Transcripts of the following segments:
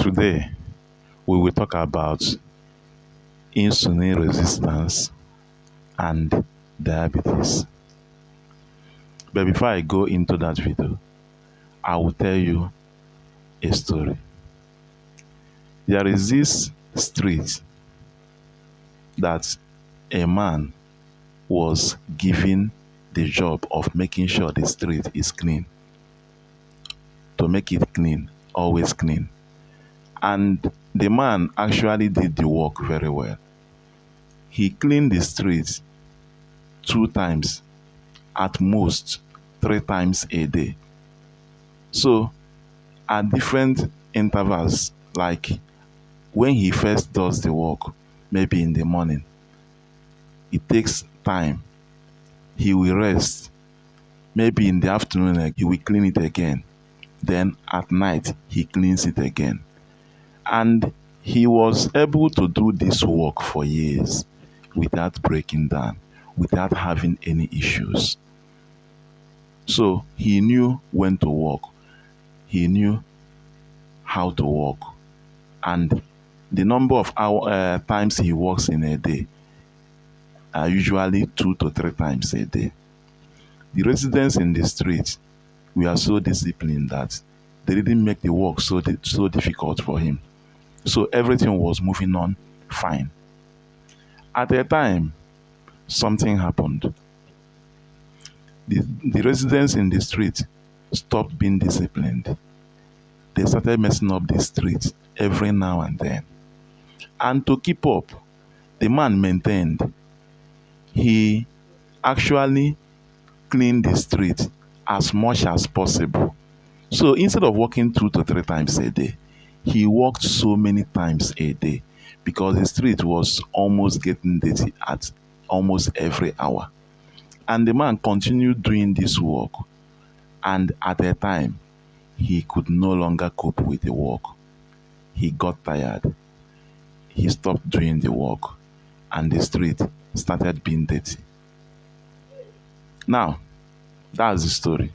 Today, we will talk about insulin resistance and diabetes. But before I go into that video, I will tell you a story. There is this street that a man was given the job of making sure the street is clean. To make it clean, always clean. And the man actually did the work very well. He cleaned the streets 2 times, at most 3 times a day. So at different intervals, like when he first does the work, maybe in the morning, it takes time. He will rest. Maybe in the afternoon, he will clean it again. Then at night, he cleans it again. And he was able to do this work for years without breaking down, without having any issues. So he knew when to work. He knew how to work. And the number of times he works in a day are usually 2 to 3 times a day. The residents in the street were so disciplined that they didn't make the work so difficult for him. So everything was moving on fine. At a time, something happened. The residents in the street stopped being disciplined. They started messing up the street every now and then. And to keep up, the man maintained. He actually cleaned the street as much as possible. So instead of working 2 to 3 times a day, he worked so many times a day because the street was almost getting dirty at almost every hour. And the man continued doing this work. And at a time, he could no longer cope with the work. He got tired. He stopped doing the work. And the street started being dirty. Now, that's the story.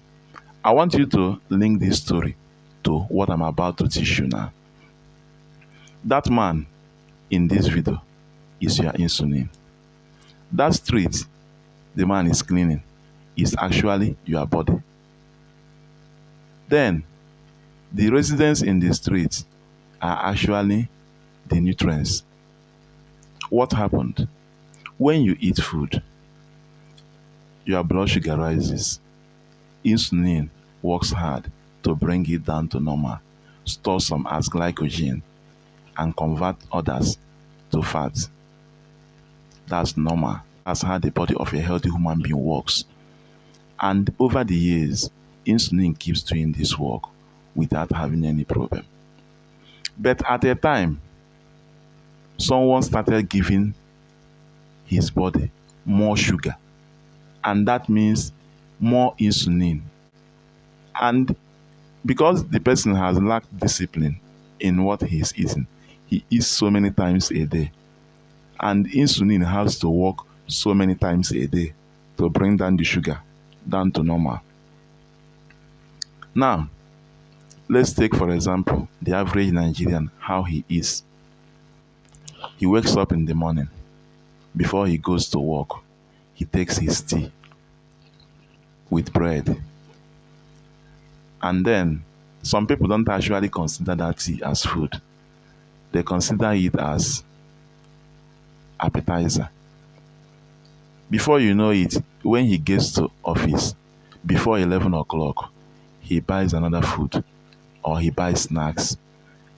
I want you to link this story to what I'm about to teach you now. That man in this video is your insulin. That street the man is cleaning is actually your body. Then, the residents in the street are actually the nutrients. What happened? When you eat food, your blood sugar rises. Insulin works hard to bring it down to normal, store some as glycogen, and convert others to fat. That's normal. That's how the body of a healthy human being works. And over the years, insulin keeps doing this work without having any problem. But at a time, someone started giving his body more sugar. And that means more insulin. And because the person has lacked discipline in what he is eating, he eats so many times a day. And insulin has to work so many times a day to bring down the sugar down to normal. Now, let's take, for example, the average Nigerian, how he is. He wakes up in the morning. Before he goes to work, he takes his tea with bread. And then, some people don't actually consider that tea as food. They consider it as appetizer. Before you know it, when he gets to office, before 11 o'clock, he buys another food, or he buys snacks,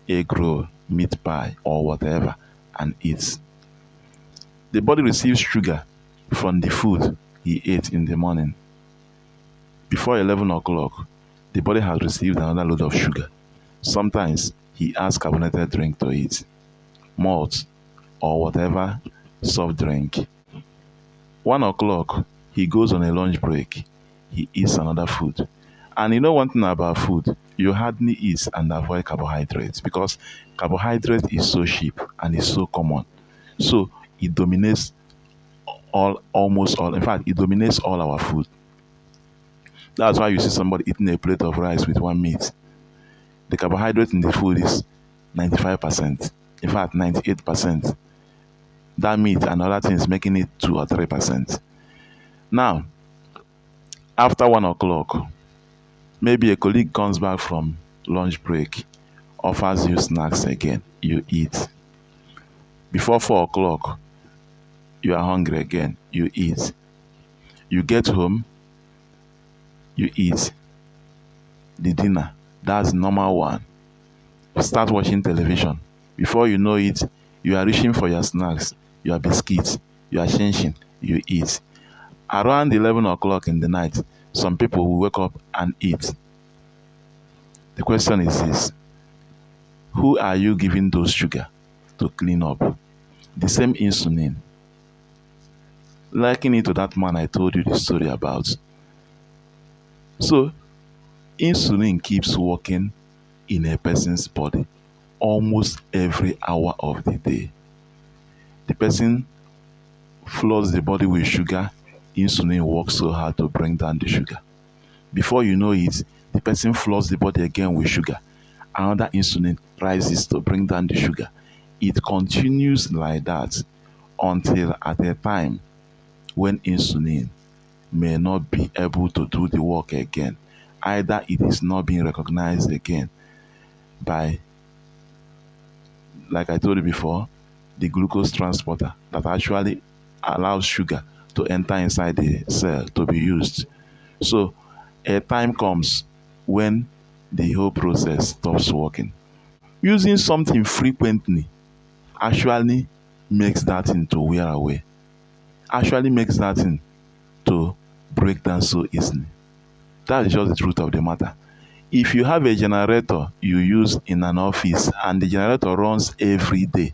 egg roll, meat pie, or whatever, and eats. The body receives sugar from the food he ate in the morning. Before 11 o'clock, the body has received another load of sugar. Sometimes he adds carbonated drink to it, malt, or whatever soft drink. 1 o'clock, he goes on a lunch break. He eats another food. And you know one thing about food, you hardly eat and avoid carbohydrates because carbohydrate is so cheap and is so common. So it dominates almost all. In fact, it dominates all our food. That's why you see somebody eating a plate of rice with one meat. The carbohydrate in the food is 95%, in fact 98%. That meat and other things making it 2 or 3%. Now, after 1 o'clock, maybe a colleague comes back from lunch break, offers you snacks again, you eat. Before 4 o'clock, you are hungry again, you eat. You get home, you eat the dinner. That's normal one. Start watching television. Before you know it, you are reaching for your snacks, your biscuits, your chinchin, you eat. Around 11 o'clock in the night, some people will wake up and eat. The question is this: who are you giving those sugar to clean up? The same insulin. Liken it to that man I told you the story about. So, insulin keeps working in a person's body almost every hour of the day. The person floods the body with sugar, insulin works so hard to bring down the sugar. Before you know it, the person floods the body again with sugar. Another insulin rises to bring down the sugar. It continues like that until at a time when insulin may not be able to do the work again. Either it is not being recognized again by, like I told you before, the glucose transporter that actually allows sugar to enter inside the cell to be used. So a time comes when the whole process stops working. Using something frequently actually makes that thing to wear away, actually makes that thing to break down so easily. That's just the truth of the matter. If you have a generator you use in an office and the generator runs every day,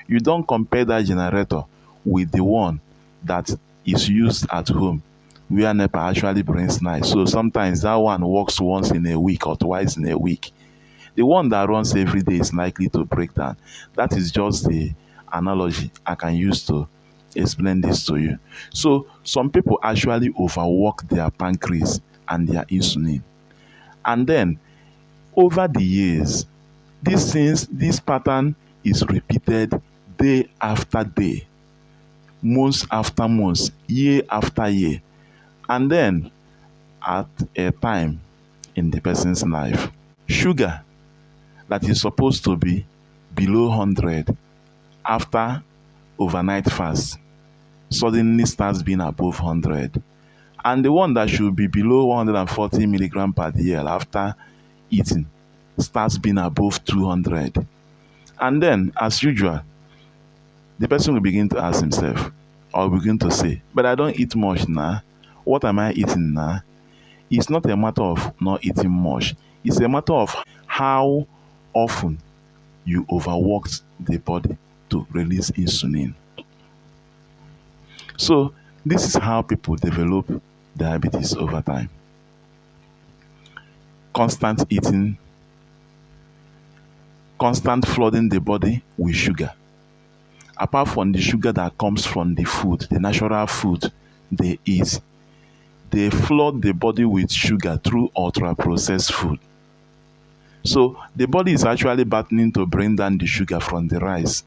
you don't compare that generator with the one that is used at home where NEPA actually brings night. So sometimes that one works once in a week or twice in a week. The one that runs every day is likely to break down. That is just the analogy I can use to explain this to you. So some people actually overwork their pancreas and their insulin. And then over the years, this pattern is repeated day after day, months after months, year after year. And then at a time in the person's life, sugar that is supposed to be below 100 after overnight fast suddenly starts being above 100. And the one that should be below 140 milligram per DL after eating starts being above 200. And then, as usual, the person will begin to ask himself or begin to say, but I don't eat much now. What am I eating now? It's not a matter of not eating much. It's a matter of how often you overworked the body to release insulin. So this is how people develop diabetes over time. Constant eating, constant flooding the body with sugar. Apart from the sugar that comes from the food, the natural food they eat, they flood the body with sugar through ultra-processed food. So the body is actually battling to bring down the sugar from the rice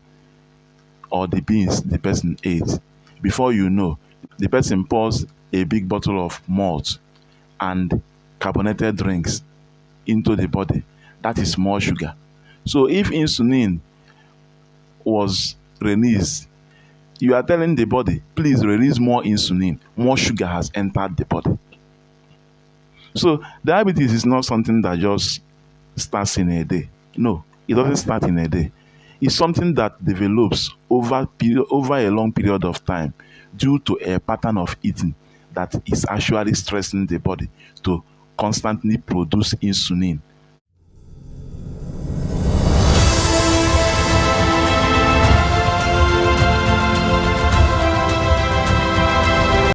or the beans the person ate. Before you know, the person pours a big bottle of malt and carbonated drinks into the body. That is more sugar. So if insulin was released, you are telling the body, please release more insulin. More sugar has entered the body. So diabetes is not something that just starts in a day. No, it doesn't start in a day. It's something that develops over a long period of time due to a pattern of eating that is actually stressing the body to constantly produce insulin